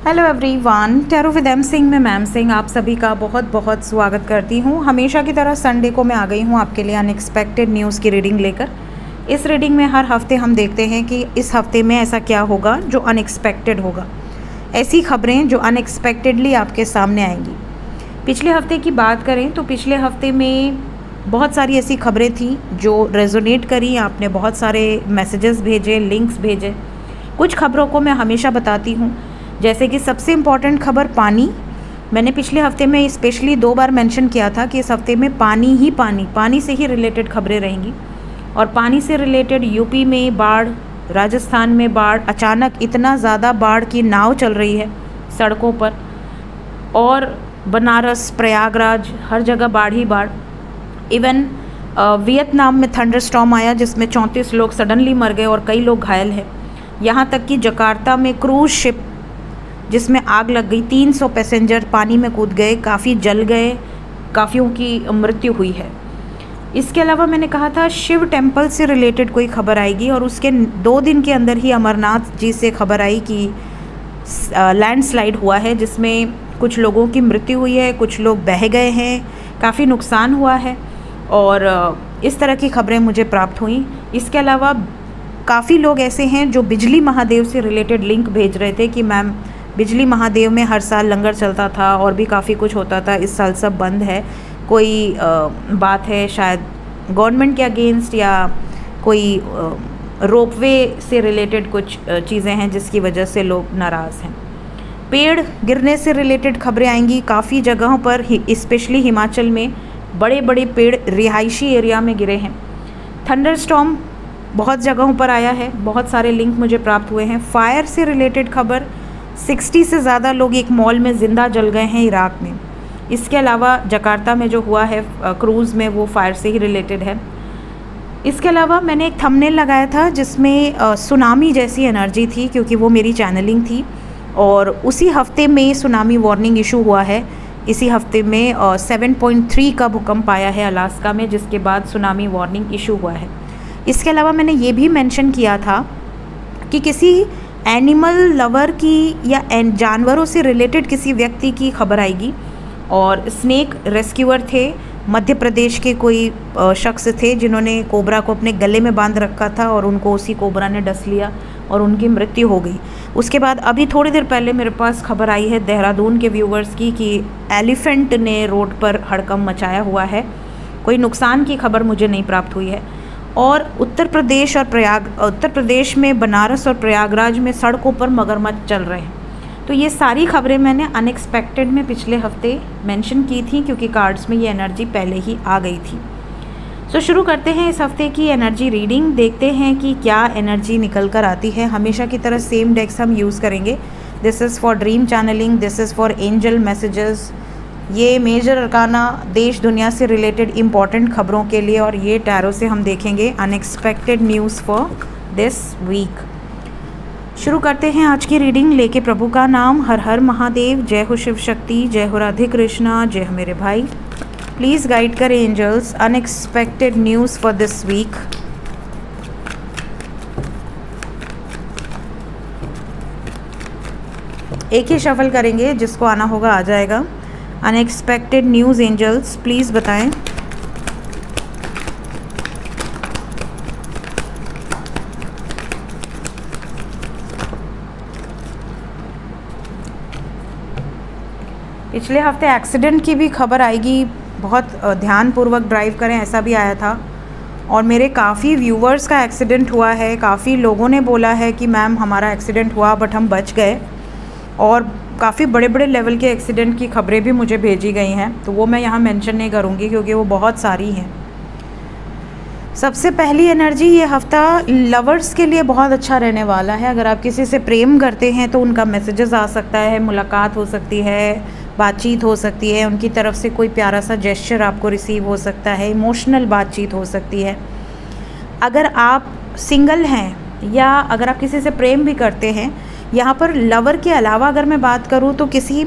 Hello everyone, tarot with M Singh में ma'am Singh आप सभी का बहुत बहुत स्वागत करती हूँ। हमेशा की तरह संडे को मैं आ गई हूँ आपके लिए अनएक्सपेक्टेड न्यूज़ की रीडिंग लेकर। इस रीडिंग में हर हफ्ते हम देखते हैं कि इस हफ्ते में ऐसा क्या होगा जो अनएक्सपेक्टेड होगा, ऐसी खबरें जो अनएक्सपेक्टेडली आपके सामने आएंगी। पिछले हफ्ते की बात करें तो पिछले हफ्ते में बहुत सारी ऐसी खबरें थी जो रेजोनेट करी। आपने बहुत सारे मैसेजेस भेजे, लिंक्स भेजे। कुछ खबरों को मैं हमेशा बताती हूँ, जैसे कि सबसे इम्पॉर्टेंट खबर पानी। मैंने पिछले हफ्ते में स्पेशली 2 बार मेंशन किया था कि इस हफ्ते में पानी से ही रिलेटेड खबरें रहेंगी। और पानी से रिलेटेड यूपी में बाढ़, राजस्थान में बाढ़, अचानक इतना ज़्यादा बाढ़ की नाव चल रही है सड़कों पर, और बनारस, प्रयागराज, हर जगह बाढ़ ही बाढ़। इवन वियतनाम में थंडरस्टॉर्म आया जिसमें 34 लोग सडनली मर गए और कई लोग घायल हैं। यहाँ तक कि जकार्ता में क्रूज़ शिप जिसमें आग लग गई, 300 पैसेंजर पानी में कूद गए, काफ़ी जल गए, काफ़ियों की मृत्यु हुई है। इसके अलावा मैंने कहा था शिव टेम्पल से रिलेटेड कोई खबर आएगी, और उसके 2 दिन के अंदर ही अमरनाथ जी से खबर आई कि लैंडस्लाइड हुआ है जिसमें कुछ लोगों की मृत्यु हुई है, कुछ लोग बह गए हैं, काफ़ी नुकसान हुआ है, और इस तरह की खबरें मुझे प्राप्त हुई। इसके अलावा काफ़ी लोग ऐसे हैं जो बिजली महादेव से रिलेटेड लिंक भेज रहे थे कि मैम बिजली महादेव में हर साल लंगर चलता था और भी काफ़ी कुछ होता था, इस साल सब बंद है। कोई बात है शायद गवर्नमेंट के अगेंस्ट, या कोई रोपवे से रिलेटेड कुछ चीज़ें हैं जिसकी वजह से लोग नाराज़ हैं। पेड़ गिरने से रिलेटेड खबरें आएंगी। काफ़ी जगहों पर स्पेशली हिमाचल में बड़े बड़े पेड़ रिहायशी एरिया में गिरे हैं। थंडरस्टॉर्म बहुत जगहों पर आया है, बहुत सारे लिंक मुझे प्राप्त हुए हैं। फायर से रिलेटेड खबर, 60 से ज़्यादा लोग एक मॉल में ज़िंदा जल गए हैं इराक़ में। इसके अलावा जकार्ता में जो हुआ है क्रूज़ में, वो फायर से ही रिलेटेड है। इसके अलावा मैंने एक थंबनेल लगाया था जिसमें सुनामी जैसी एनर्जी थी, क्योंकि वो मेरी चैनलिंग थी, और उसी हफ्ते में सुनामी वार्निंग इशू हुआ है। इसी हफ्ते में 7.3 का भूकंप आया है अलास्का में, जिसके बाद सुनामी वार्निंग इशू हुआ है। इसके अलावा मैंने ये भी मेंशन किया था कि किसी एनिमल लवर की या जानवरों से रिलेटेड किसी व्यक्ति की खबर आएगी, और स्नेक रेस्क्यूअर थे। मध्य प्रदेश के कोई शख्स थे जिन्होंने कोबरा को अपने गले में बांध रखा था और उनको उसी कोबरा ने डस लिया और उनकी मृत्यु हो गई। उसके बाद अभी थोड़ी देर पहले मेरे पास खबर आई है देहरादून के व्यूवर्स की कि एलिफेंट ने रोड पर हड़कंप मचाया हुआ है। कोई नुकसान की खबर मुझे नहीं प्राप्त हुई है। और उत्तर प्रदेश में बनारस और प्रयागराज में सड़कों पर मगरमच्छ चल रहे हैं। तो ये सारी खबरें मैंने अनएक्सपेक्टेड में पिछले हफ्ते मेंशन की थी, क्योंकि कार्ड्स में ये एनर्जी पहले ही आ गई थी। सो शुरू करते हैं इस हफ्ते की एनर्जी रीडिंग। देखते हैं कि क्या एनर्जी निकल कर आती है। हमेशा की तरह सेम डेक्स हम यूज़ करेंगे। This is for dream channelling, this is for angel messages. ये मेजर अरकाना देश दुनिया से रिलेटेड इम्पॉर्टेंट खबरों के लिए, और ये टैरो से हम देखेंगे unexpected news for this week. शुरू करते हैं आज की रीडिंग लेके प्रभु का नाम। हर हर महादेव, जय हो शिव शक्ति, जय हो राधे कृष्णा, जय हो मेरे भाई। प्लीज़ गाइड करें angels unexpected news for this week. एक ही शफल करेंगे, जिसको आना होगा आ जाएगा। अनएक्सपेक्टेड न्यूज़ एंजल्स प्लीज़ बताएं। पिछले हफ्ते एक्सीडेंट की भी खबर आएगी, बहुत ध्यानपूर्वक ड्राइव करें, ऐसा भी आया था। और मेरे काफ़ी व्यूवर्स का एक्सीडेंट हुआ है। काफ़ी लोगों ने बोला है कि मैम हमारा एक्सीडेंट हुआ बट हम बच गए, और काफ़ी बड़े बड़े लेवल के एक्सीडेंट की खबरें भी मुझे भेजी गई हैं, तो वो मैं यहाँ मेंशन नहीं करूँगी क्योंकि वो बहुत सारी हैं। सबसे पहली एनर्जी, ये हफ्ता लवर्स के लिए बहुत अच्छा रहने वाला है। अगर आप किसी से प्रेम करते हैं तो उनका मैसेजेस आ सकता है, मुलाकात हो सकती है, बातचीत हो सकती है, उनकी तरफ से कोई प्यारा सा जेस्चर आपको रिसीव हो सकता है, इमोशनल बातचीत हो सकती है। अगर आप सिंगल हैं या अगर आप किसी से प्रेम भी करते हैं, यहाँ पर लवर के अलावा अगर मैं बात करूँ तो किसी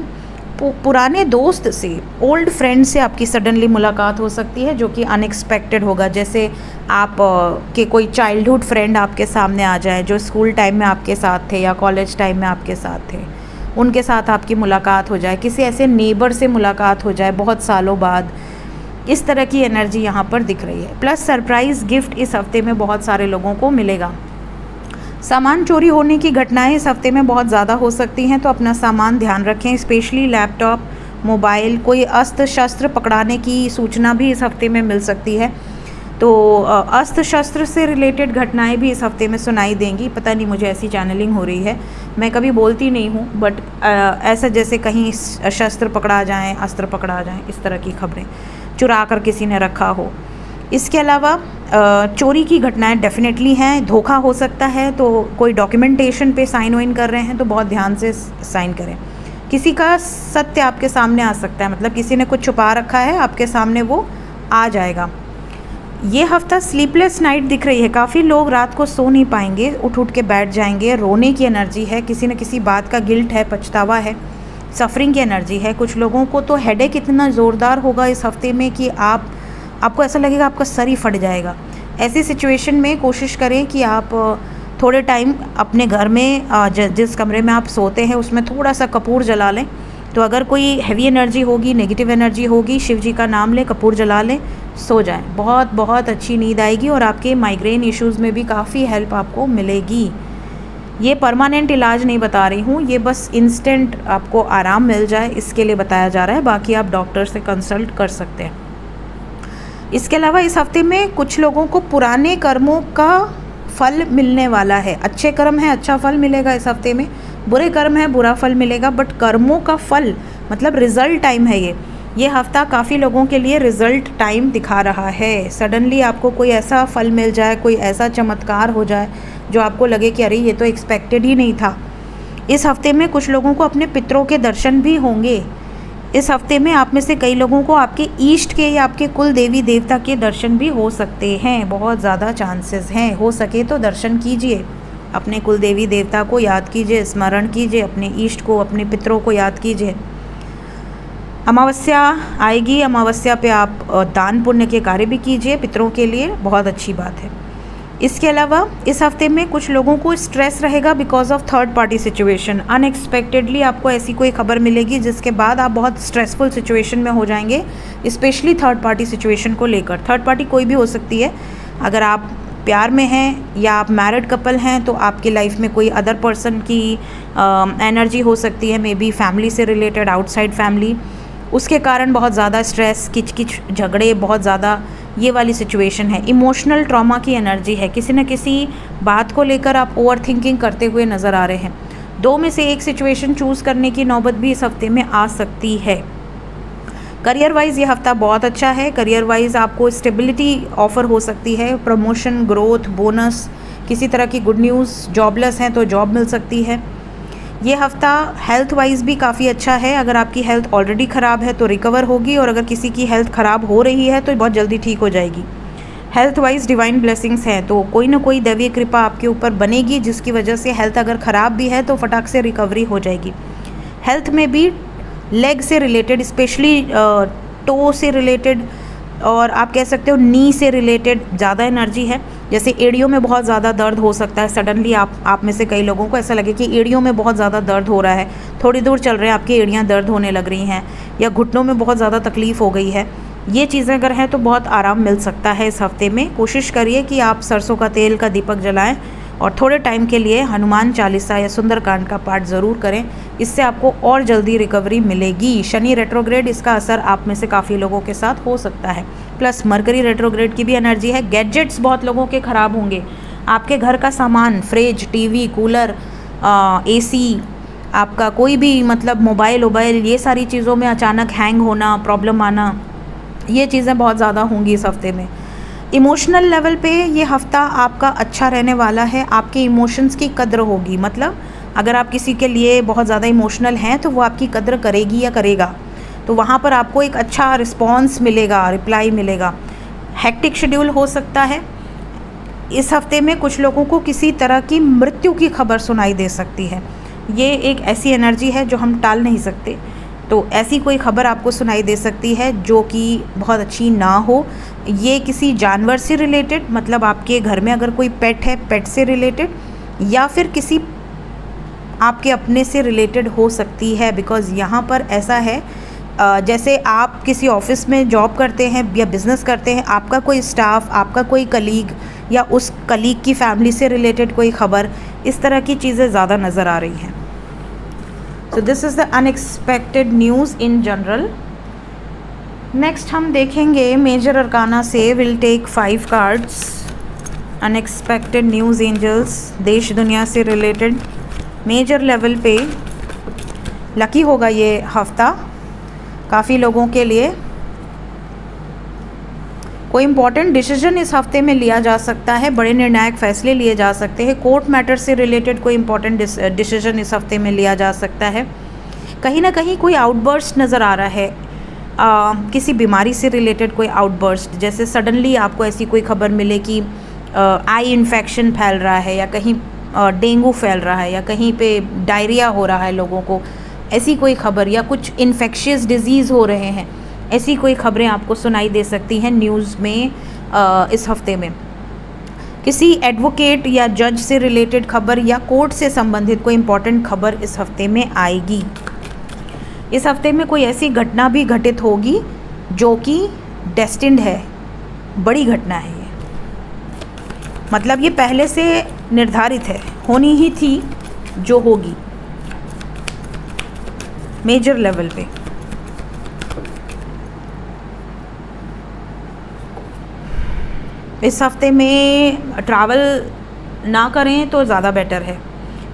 पुराने दोस्त से, ओल्ड फ्रेंड से आपकी सडनली मुलाकात हो सकती है, जो कि अनएक्सपेक्टेड होगा। जैसे आप के कोई चाइल्डहुड फ्रेंड आपके सामने आ जाए जो स्कूल टाइम में आपके साथ थे या कॉलेज टाइम में आपके साथ थे, उनके साथ आपकी मुलाकात हो जाए, किसी ऐसे नेबर से मुलाकात हो जाए बहुत सालों बाद, इस तरह की एनर्जी यहाँ पर दिख रही है। प्लस सरप्राइज़ गिफ्ट इस हफ्ते में बहुत सारे लोगों को मिलेगा। सामान चोरी होने की घटनाएं इस हफ्ते में बहुत ज़्यादा हो सकती हैं, तो अपना सामान ध्यान रखें, स्पेशली लैपटॉप, मोबाइल, कोई अस्त्र शस्त्र पकड़ाने की सूचना भी इस हफ्ते में मिल सकती है। तो अस्त्र शस्त्र से रिलेटेड घटनाएं भी इस हफ्ते में सुनाई देंगी। पता नहीं, मुझे ऐसी चैनलिंग हो रही है, मैं कभी बोलती नहीं हूँ, बट ऐसा जैसे कहीं शस्त्र पकड़ा जाएँ, अस्त्र पकड़ा जाएँ, इस तरह की खबरें, चुरा कर किसी ने रखा हो। इसके अलावा चोरी की घटनाएं डेफिनेटली हैं, धोखा हो सकता है, तो कोई डॉक्यूमेंटेशन पे साइन वाइन कर रहे हैं तो बहुत ध्यान से साइन करें। किसी का सत्य आपके सामने आ सकता है, मतलब किसी ने कुछ छुपा रखा है, आपके सामने वो आ जाएगा। ये हफ्ता स्लीपलेस नाइट दिख रही है, काफ़ी लोग रात को सो नहीं पाएंगे, उठ के बैठ जाएंगे, रोने की एनर्जी है, किसी न किसी बात का गिल्ट है, पछतावा है, सफरिंग की एनर्जी है। कुछ लोगों को तो हेडेक इतना ज़ोरदार होगा इस हफ्ते में कि आपको ऐसा लगेगा आपका सर ही फट जाएगा। ऐसी सिचुएशन में कोशिश करें कि आप थोड़े टाइम अपने घर में जिस कमरे में आप सोते हैं उसमें थोड़ा सा कपूर जला लें। तो अगर कोई हैवी एनर्जी होगी, नेगेटिव एनर्जी होगी, शिव जी का नाम लें, कपूर जला लें, सो जाएं, बहुत बहुत अच्छी नींद आएगी और आपके माइग्रेन इश्यूज़ में भी काफ़ी हेल्प आपको मिलेगी। ये परमानेंट इलाज नहीं बता रही हूँ, ये बस इंस्टेंट आपको आराम मिल जाए इसके लिए बताया जा रहा है, बाकी आप डॉक्टर से कंसल्ट कर सकते हैं। इसके अलावा इस हफ्ते में कुछ लोगों को पुराने कर्मों का फल मिलने वाला है। अच्छे कर्म है, अच्छा फल मिलेगा इस हफ्ते में, बुरे कर्म है, बुरा फल मिलेगा, बट कर्मों का फल मतलब रिजल्ट टाइम है ये हफ्ता काफ़ी लोगों के लिए रिजल्ट टाइम दिखा रहा है। सडनली आपको कोई ऐसा फल मिल जाए, कोई ऐसा चमत्कार हो जाए जो आपको लगे कि अरे ये तो एक्सपेक्टेड ही नहीं था। इस हफ्ते में कुछ लोगों को अपने पितरों के दर्शन भी होंगे। इस हफ्ते में आप में से कई लोगों को आपके ईष्ट के या आपके कुल देवी देवता के दर्शन भी हो सकते हैं, बहुत ज़्यादा चांसेस हैं। हो सके तो दर्शन कीजिए, अपने कुल देवी देवता को याद कीजिए, स्मरण कीजिए, अपने ईष्ट को, अपने पितरों को याद कीजिए। अमावस्या आएगी, अमावस्या पे आप दान पुण्य के कार्य भी कीजिए पितरों के लिए, बहुत अच्छी बात है। इसके अलावा इस हफ्ते में कुछ लोगों को स्ट्रेस रहेगा because of third party situation. Unexpectedly आपको ऐसी कोई खबर मिलेगी जिसके बाद आप बहुत स्ट्रेसफुल सिचुएशन में हो जाएंगे, स्पेशली थर्ड पार्टी सिचुएशन को लेकर। थर्ड पार्टी कोई भी हो सकती है, अगर आप प्यार में हैं या आप मैरिड कपल हैं तो आपकी लाइफ में कोई अदर पर्सन की एनर्जी हो सकती है, मे बी फैमिली से रिलेटेड, आउटसाइड फैमिली, उसके कारण बहुत ज़्यादा स्ट्रेस, किच झगड़े, बहुत ज़्यादा ये वाली सिचुएशन है। इमोशनल ट्रॉमा की एनर्जी है, किसी न किसी बात को लेकर आप ओवर थिंकिंग करते हुए नज़र आ रहे हैं। दो में से एक सिचुएशन चूज़ करने की नौबत भी इस हफ्ते में आ सकती है। करियर वाइज ये हफ्ता बहुत अच्छा है। करियर वाइज आपको स्टेबिलिटी ऑफर हो सकती है, प्रमोशन, ग्रोथ, बोनस, किसी तरह की गुड न्यूज़, जॉबलेस हैं तो जॉब मिल सकती है। ये हफ्ता हेल्थ वाइज भी काफ़ी अच्छा है। अगर आपकी हेल्थ ऑलरेडी ख़राब है तो रिकवर होगी, और अगर किसी की हेल्थ ख़राब हो रही है तो बहुत जल्दी ठीक हो जाएगी। हेल्थ वाइज डिवाइन ब्लेसिंग्स हैं, तो कोई ना कोई दैवीय कृपा आपके ऊपर बनेगी जिसकी वजह से हेल्थ अगर ख़राब भी है तो फटाक से रिकवरी हो जाएगी। हेल्थ में भी लेग से रिलेटेड, स्पेशली टो से रिलेटेड, और आप कह सकते हो नी से रिलेटेड ज़्यादा एनर्जी है। जैसे एड़ियों में बहुत ज़्यादा दर्द हो सकता है, सडनली आप में से कई लोगों को ऐसा लगे कि एड़ियों में बहुत ज़्यादा दर्द हो रहा है, थोड़ी दूर चल रहे हैं आपकी एड़ियाँ दर्द होने लग रही हैं, या घुटनों में बहुत ज़्यादा तकलीफ़ हो गई है। ये चीज़ें अगर हैं तो बहुत आराम मिल सकता है इस हफ्ते में। कोशिश करिए कि आप सरसों का तेल का दीपक जलाएं और थोड़े टाइम के लिए हनुमान चालीसा या सुंदरकांड का पाठ ज़रूर करें, इससे आपको और जल्दी रिकवरी मिलेगी। शनि रेट्रोग्रेड, इसका असर आप में से काफ़ी लोगों के साथ हो सकता है। प्लस मरकरी रेट्रोग्रेड की भी एनर्जी है। गैजेट्स बहुत लोगों के ख़राब होंगे, आपके घर का सामान, फ्रिज, टीवी, कूलर, एसी, आपका कोई भी मतलब मोबाइल, ये सारी चीज़ों में अचानक हैंग होना, प्रॉब्लम आना, ये चीज़ें बहुत ज़्यादा होंगी इस हफ्ते में। इमोशनल लेवल पे ये हफ्ता आपका अच्छा रहने वाला है। आपके इमोशंस की कद्र होगी, मतलब अगर आप किसी के लिए बहुत ज़्यादा इमोशनल हैं तो वो आपकी कद्र करेगी या करेगा, तो वहाँ पर आपको एक अच्छा रिस्पॉन्स मिलेगा, रिप्लाई मिलेगा। हेक्टिक शेड्यूल हो सकता है। इस हफ्ते में कुछ लोगों को किसी तरह की मृत्यु की खबर सुनाई दे सकती है। ये एक ऐसी एनर्जी है जो हम टाल नहीं सकते, तो ऐसी कोई खबर आपको सुनाई दे सकती है जो कि बहुत अच्छी ना हो। ये किसी जानवर से रिलेटेड, मतलब आपके घर में अगर कोई पेट है, पेट से रिलेटेड, या फिर किसी आपके अपने से रिलेटेड हो सकती है, बिकॉज़ यहाँ पर ऐसा है जैसे आप किसी ऑफिस में जॉब करते हैं या बिज़नेस करते हैं, आपका कोई स्टाफ, आपका कोई कलीग या उस कलीग की फैमिली से रिलेटेड कोई ख़बर, इस तरह की चीज़ें ज़्यादा नज़र आ रही हैं। So this is the unexpected news in general. Next हम देखेंगे मेजर अरकाना से, will take 5 cards. Unexpected news angels, देश दुनिया से रिलेटेड मेजर लेवल पे लकी होगा ये हफ्ता काफ़ी लोगों के लिए। कोई इम्पॉर्टेंट डिसीजन इस हफ्ते में लिया जा सकता है, बड़े निर्णायक फैसले लिए जा सकते हैं। कोर्ट मैटर से रिलेटेड कोई इम्पॉर्टेंट डिसीजन इस हफ्ते में लिया जा सकता है। कहीं ना कहीं कोई आउटबर्स्ट नज़र आ रहा है, किसी बीमारी से रिलेटेड कोई आउटबर्स्ट, जैसे सडनली आपको ऐसी कोई खबर मिले कि आई इन्फेक्शन फैल रहा है, या कहीं डेंगू फैल रहा है, या कहीं पे डायरिया हो रहा है लोगों को, ऐसी कोई खबर, या कुछ इन्फेक्शियस डिजीज़ हो रहे हैं, ऐसी कोई खबरें आपको सुनाई दे सकती हैं न्यूज़ में इस हफ्ते में। किसी एडवोकेट या जज से रिलेटेड खबर या कोर्ट से संबंधित कोई इम्पॉर्टेंट खबर इस हफ्ते में आएगी। इस हफ्ते में कोई ऐसी घटना भी घटित होगी जो कि डेस्टिन्ड है, बड़ी घटना है ये, मतलब ये पहले से निर्धारित है, होनी ही थी जो होगी मेजर लेवल पे। इस हफ्ते में ट्रैवल ना करें तो ज़्यादा बेटर है,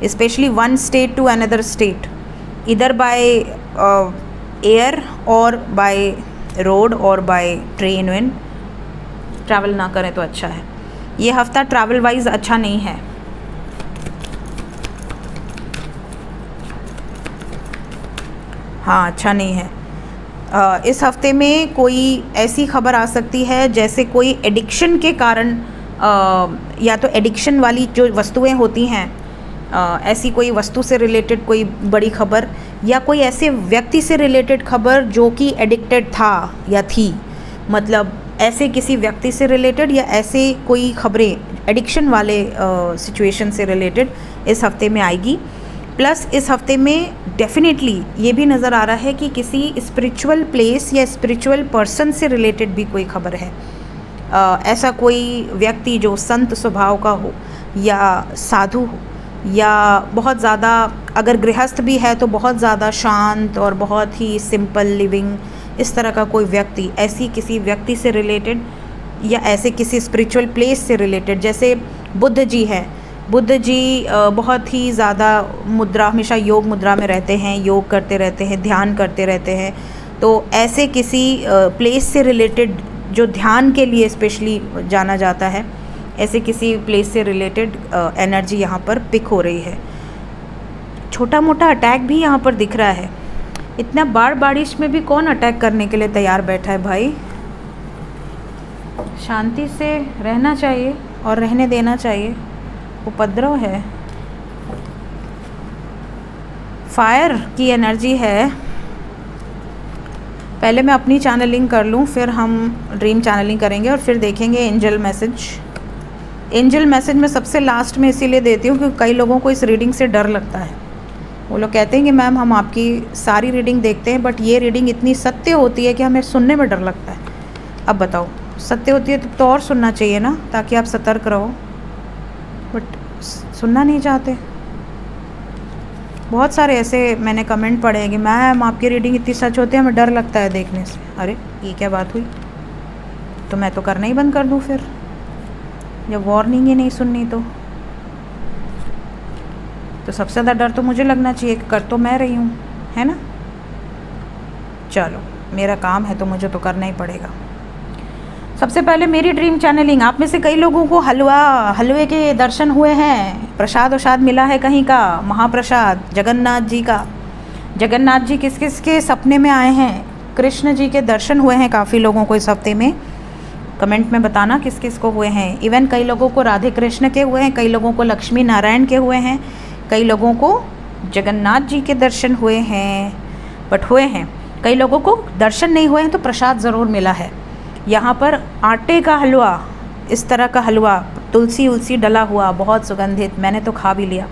specially one state to another state, इधर बाय एयर और बाय रोड और बाय ट्रेन वेन ट्रैवल ना करें तो अच्छा है। ये हफ्ता ट्रैवल वाइज अच्छा नहीं है। हाँ, अच्छा नहीं है। इस हफ्ते में कोई ऐसी खबर आ सकती है जैसे कोई एडिक्शन के कारण, या तो एडिक्शन वाली जो वस्तुएं होती हैं, ऐसी कोई वस्तु से रिलेटेड कोई बड़ी खबर, या कोई ऐसे व्यक्ति से रिलेटेड खबर जो कि एडिक्टेड था या थी, मतलब ऐसे किसी व्यक्ति से रिलेटेड या ऐसे कोई खबरें एडिक्शन वाले सिचुएशन से रिलेटेड इस हफ्ते में आएगी। प्लस इस हफ्ते में डेफिनेटली ये भी नज़र आ रहा है कि किसी स्पिरिचुअल प्लेस या स्पिरिचुअल पर्सन से रिलेटेड भी कोई खबर है। ऐसा कोई व्यक्ति जो संत स्वभाव का हो या साधु हो, या बहुत ज़्यादा, अगर गृहस्थ भी है तो बहुत ज़्यादा शांत और बहुत ही सिंपल लिविंग, इस तरह का कोई व्यक्ति, ऐसी किसी व्यक्ति से रिलेटेड या ऐसे किसी स्पिरिचुअल प्लेस से रिलेटेड। जैसे बुद्ध जी हैं, बुद्ध जी बहुत ही ज़्यादा मुद्रा, हमेशा योग मुद्रा में रहते हैं, योग करते रहते हैं, ध्यान करते रहते हैं। तो ऐसे किसी प्लेस से रिलेटेड जो ध्यान के लिए स्पेशली जाना जाता है, ऐसे किसी प्लेस से रिलेटेड एनर्जी यहाँ पर पिक हो रही है। छोटा मोटा अटैक भी यहाँ पर दिख रहा है। इतना बारिश में भी कौन अटैक करने के लिए तैयार बैठा है भाई? शांति से रहना चाहिए और रहने देना चाहिए। उपद्रव है, फायर की एनर्जी है। पहले मैं अपनी चैनलिंग कर लूँ, फिर हम ड्रीम चैनलिंग करेंगे और फिर देखेंगे एंजल मैसेज। एंजल मैसेज मैं सबसे लास्ट में इसीलिए देती हूँ क्योंकि कई लोगों को इस रीडिंग से डर लगता है। वो लोग कहते हैं कि मैम हम आपकी सारी रीडिंग देखते हैं, बट ये रीडिंग इतनी सत्य होती है कि हमें सुनने में डर लगता है। अब बताओ, सत्य होती है तो और सुनना चाहिए ना, ताकि आप सतर्क रहो, बट सुनना नहीं चाहते। बहुत सारे ऐसे मैंने कमेंट पढ़े हैं कि मैम आपकी रीडिंग इतनी सच होती है, हमें डर लगता है देखने से। अरे ये क्या बात हुई? तो मैं तो करना ही बंद कर दूँ फिर, जब वार्निंग ही नहीं सुननी तो सबसे ज़्यादा डर तो मुझे लगना चाहिए कि कर तो मैं रही हूँ, है ना। चलो, मेरा काम है तो मुझे तो करना ही पड़ेगा। सबसे पहले मेरी ड्रीम चैनलिंग। आप में से कई लोगों को हलवे के दर्शन हुए हैं, प्रसाद वशाद मिला है कहीं का, महाप्रसाद जगन्नाथ जी का। जगन्नाथ जी किस किस के सपने में आए हैं? कृष्ण जी के दर्शन हुए हैं काफ़ी लोगों को इस हफ्ते में। कमेंट में बताना किस किस को हुए हैं। इवन कई लोगों को राधे कृष्ण के हुए हैं, कई लोगों को लक्ष्मी नारायण के हुए हैं, कई लोगों को जगन्नाथ जी के दर्शन हुए हैं, बट हुए हैं। कई लोगों को दर्शन नहीं हुए हैं तो प्रसाद ज़रूर मिला है। यहाँ पर आटे का हलवा, इस तरह का हलवा, तुलसी उलसी डला हुआ, बहुत सुगंधित, मैंने तो खा भी लिया।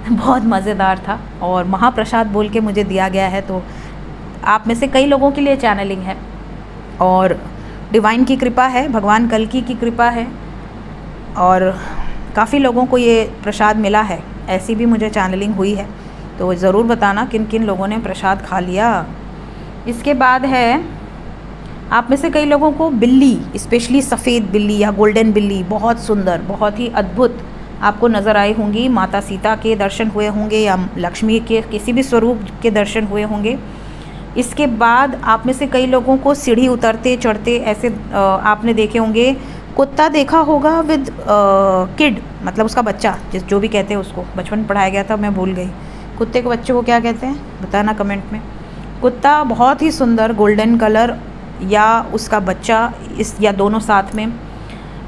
बहुत मज़ेदार था और महाप्रसाद बोल के मुझे दिया गया है। तो आप में से कई लोगों के लिए चैनलिंग है और डिवाइन की कृपा है, भगवान कल्कि की कृपा है और काफ़ी लोगों को ये प्रसाद मिला है। ऐसी भी मुझे चैनलिंग हुई है, तो ज़रूर बताना किन किन लोगों ने प्रसाद खा लिया। इसके बाद है आप में से कई लोगों को बिल्ली, स्पेशली सफ़ेद बिल्ली या गोल्डन बिल्ली, बहुत सुंदर, बहुत ही अद्भुत आपको नज़र आई होंगी। माता सीता के दर्शन हुए होंगे या लक्ष्मी के किसी भी स्वरूप के दर्शन हुए होंगे। इसके बाद आप में से कई लोगों को सीढ़ी उतरते चढ़ते ऐसे आपने देखे होंगे। कुत्ता देखा होगा विद किड, मतलब उसका बच्चा, जो भी कहते हैं उसको, बचपन में पढ़ाया गया था, मैं भूल गई। कुत्ते के बच्चे को क्या कहते हैं बताना कमेंट में। कुत्ता बहुत ही सुंदर गोल्डन कलर या उसका बच्चा, इस या दोनों साथ में।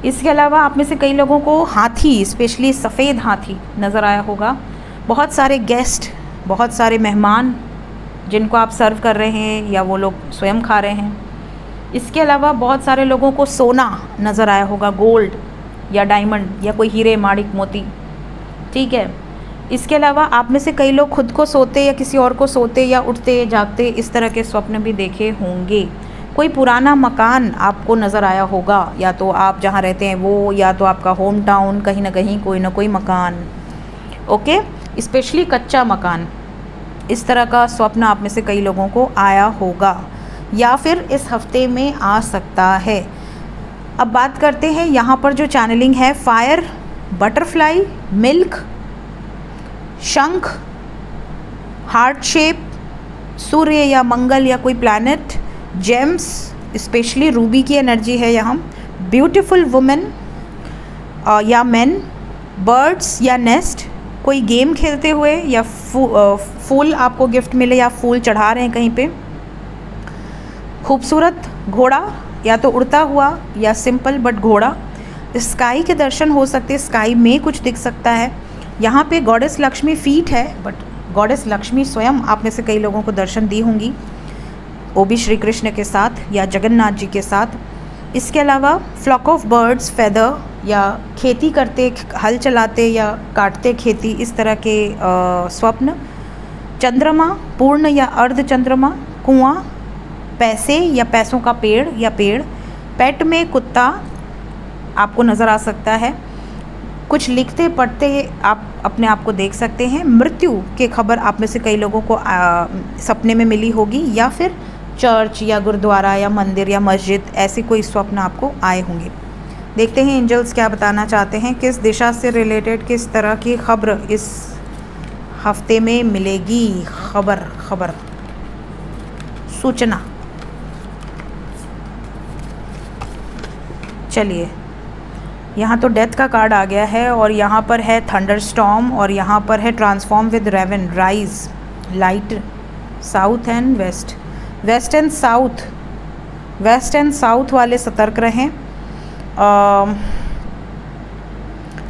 इसके अलावा आप में से कई लोगों को हाथी, स्पेशली सफ़ेद हाथी नज़र आया होगा। बहुत सारे गेस्ट, बहुत सारे मेहमान जिनको आप सर्व कर रहे हैं या वो लोग स्वयं खा रहे हैं। इसके अलावा बहुत सारे लोगों को सोना नज़र आया होगा, गोल्ड या डायमंड या कोई हीरे माणिक मोती, ठीक है। इसके अलावा आप में से कई लोग खुद को सोते या किसी और को सोते या उठते जागते इस तरह के स्वप्न भी देखे होंगे। कोई पुराना मकान आपको नज़र आया होगा, या तो आप जहाँ रहते हैं वो, या तो आपका होम टाउन, कहीं ना कहीं कोई ना कोई मकान, ओके, स्पेशली कच्चा मकान। इस तरह का स्वप्न आप में से कई लोगों को आया होगा या फिर इस हफ्ते में आ सकता है। अब बात करते हैं यहाँ पर जो चैनलिंग है, फायर, बटरफ्लाई, मिल्क, शंख, हार्ट शेप, सूर्य या मंगल या कोई प्लैनेट, जेम्स, स्पेशली रूबी की एनर्जी है यहाँ, ब्यूटीफुल वुमेन या मेन, बर्ड्स या नेस्ट, कोई गेम खेलते हुए या फूल आपको गिफ्ट मिले या फूल चढ़ा रहे हैं कहीं पे, खूबसूरत घोड़ा या तो उड़ता हुआ या सिंपल बट घोड़ा, स्काई के दर्शन हो सकते हैं, स्काई में कुछ दिख सकता है। यहाँ पे गॉडेस लक्ष्मी फीट है, बट गॉडेस लक्ष्मी स्वयं आप में से कई लोगों को दर्शन दी होंगी, वो भी श्री कृष्ण के साथ या जगन्नाथ जी के साथ। इसके अलावा फ्लॉक ऑफ बर्ड्स, फेदर या खेती करते, हल चलाते या काटते खेती, इस तरह के स्वप्न। चंद्रमा, पूर्ण या अर्ध चंद्रमा, कुआं, पैसे या पैसों का पेड़ या पेड़, पेट में कुत्ता आपको नज़र आ सकता है। कुछ लिखते पढ़ते आप अपने आप को देख सकते हैं। मृत्यु की खबर आप में से कई लोगों को सपने में मिली होगी, या फिर चर्च या गुरुद्वारा या मंदिर या मस्जिद, ऐसे कोई स्वप्न आपको आए होंगे। देखते हैं एंजल्स क्या बताना चाहते हैं, किस दिशा से रिलेटेड किस तरह की खबर इस हफ्ते में मिलेगी। खबर सूचना। चलिए, यहाँ तो डेथ का कार्ड आ गया है और यहाँ पर है थंडर स्टॉर्म और यहाँ पर है transform with raven, rise, light, south and west, west and south, west and south वाले सतर्क रहें।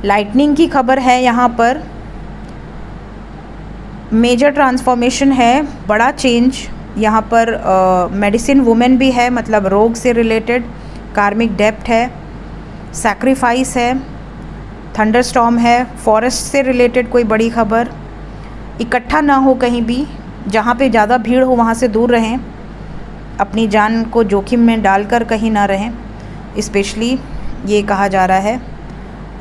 लाइटनिंग की खबर है, यहाँ पर मेजर ट्रांसफॉर्मेशन है, बड़ा चेंज। यहाँ पर मेडिसिन वुमेन भी है, मतलब रोग से रिलेटेड, कार्मिक डेप्थ है, सैक्रिफाइस है, थंडरस्टॉर्म है, फॉरेस्ट से रिलेटेड कोई बड़ी खबर। इकट्ठा ना हो कहीं भी, जहाँ पे ज़्यादा भीड़ हो वहाँ से दूर रहें, अपनी जान को जोखिम में डालकर कहीं ना रहें, स्पेशली ये कहा जा रहा है।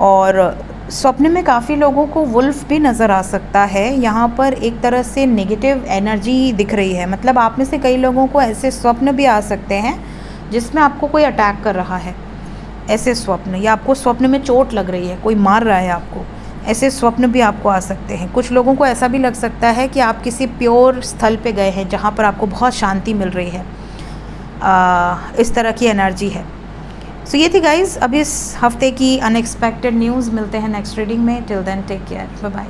और स्वप्न में काफ़ी लोगों को वुल्फ भी नज़र आ सकता है। यहाँ पर एक तरह से नेगेटिव एनर्जी दिख रही है, मतलब आप में से कई लोगों को ऐसे स्वप्न भी आ सकते हैं जिसमें आपको कोई अटैक कर रहा है, ऐसे स्वप्न, या आपको स्वप्न में चोट लग रही है, कोई मार रहा है आपको, ऐसे स्वप्न भी आपको आ सकते हैं। कुछ लोगों को ऐसा भी लग सकता है कि आप किसी प्योर स्थल पे गए हैं जहाँ पर आपको बहुत शांति मिल रही है, इस तरह की एनर्जी है। सो ये थी गाइज़ अब इस हफ्ते की अनएक्सपेक्टेड न्यूज़। मिलते हैं नेक्स्ट रीडिंग में। Till then take care, bye bye.